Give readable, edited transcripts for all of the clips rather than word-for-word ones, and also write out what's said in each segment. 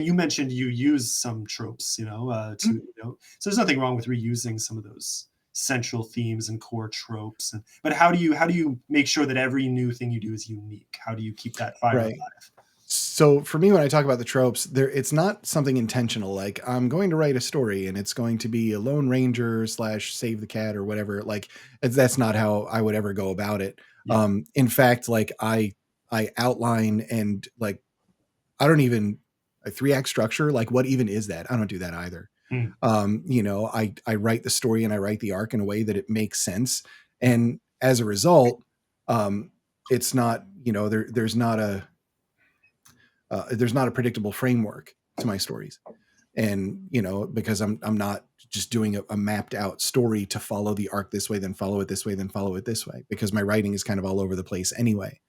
You mentioned you use some tropes, so there's nothing wrong with reusing some of those central themes and core tropes. But how do you make sure that every new thing you do is unique? How do you keep that fire Right. alive? So for me, when I talk about the tropes, it's not something intentional. Like I'm going to write a story and it's going to be a Lone Ranger slash save the cat or whatever. Like that's not how I would ever go about it. Yeah. In fact, like I outline and like I don't even a 3 act structure. Like what even is that? I don't do that either. Mm. I write the story and I write the arc in a way that it makes sense. And as a result, um, it's not, there's not a predictable framework to my stories. And, because I'm not just doing a mapped out story to follow the arc this way, then follow it this way, then follow it this way, because my writing is kind of all over the place anyway.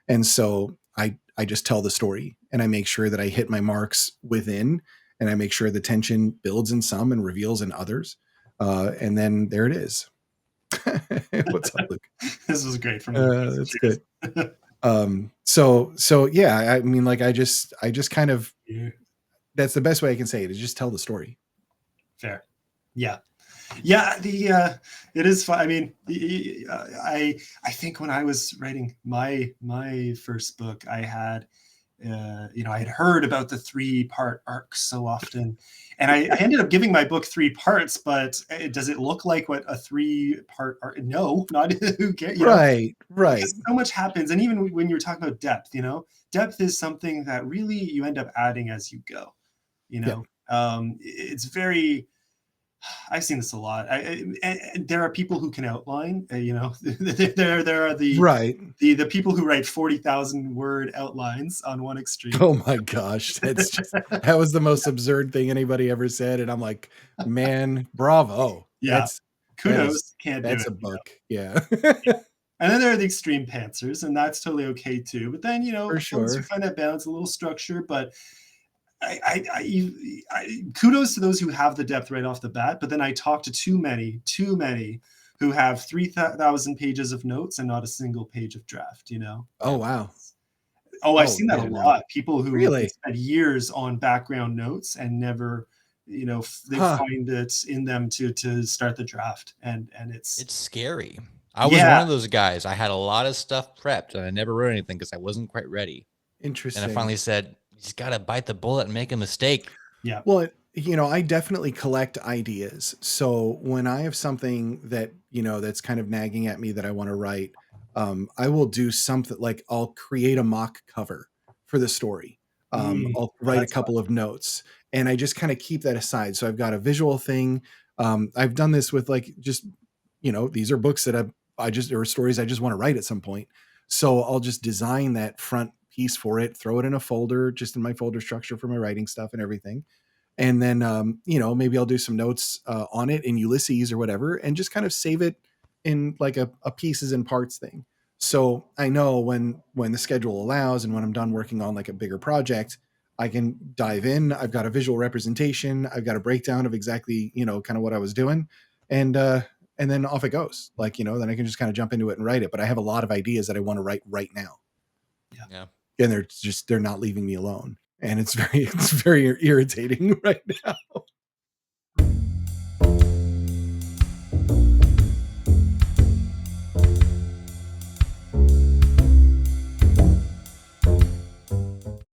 And so I just tell the story and I make sure that I hit my marks within, and I make sure the tension builds in some and reveals in others. And then there it is. What's up, Luke? This was great from Luke. That's good. So yeah, I mean, like I just kind of, Yeah. that's the best way I can say it, is just tell the story. Fair. Yeah. Yeah, it is fun. I mean, I think when I was writing my first book, I had I had heard about the 3-part arcs so often, and I ended up giving my book 3 parts. But does it look like what a 3-part arc? No, not who cares. Right. Because so much happens, and even when you're talking about depth, depth is something that really you end up adding as you go. Yep. It's very. I've seen this a lot. And there are people who can outline. There are Right. the people who write 40,000 word outlines on one extreme. Oh my gosh. That was the most absurd thing anybody ever said. And I'm like, man, bravo. Yeah, That is, kudos. Can't do that's it. a book. Yeah. And then there are the extreme pantsers, and that's totally okay too. But then For once you sure. find that balance, a little structure. But kudos to those who have the depth right off the bat. But then I talk to too many who have 3,000 pages of notes and not a single page of draft. Oh, And wow. I've Oh, seen that yeah, a no. lot. People who they Really? spend years on background notes and never, they Huh. find it in them to start the draft, and it's It's scary. I was yeah, one of those guys. I had a lot of stuff prepped and I never wrote anything because I wasn't quite ready. And I Interesting. finally said, you just got to bite the bullet and make a mistake. yeah. Well, I definitely collect ideas. So when I have something that, that's kind of nagging at me that I want to write, I will do something like I'll create a mock cover for the story. I'll Oh, write a that's fun. couple of notes and I just kind of keep that aside. So I've got a visual thing. I've done this with like, just, these are books that or stories I just want to write at some point. So I'll just design that front piece for it, throw it in a folder, just in my folder structure for my writing stuff and everything. And then, maybe I'll do some notes on it in Ulysses or whatever, and just kind of save it in like a pieces and parts thing. So I know when the schedule allows and when I'm done working on like a bigger project, I can dive in. I've got a visual representation. I've got a breakdown of exactly, kind of what I was doing. And then off it goes. Like, then I can just kind of jump into it and write it. But I have a lot of ideas that I want to write right now. Yeah. And they're not leaving me alone. And it's very irritating right now.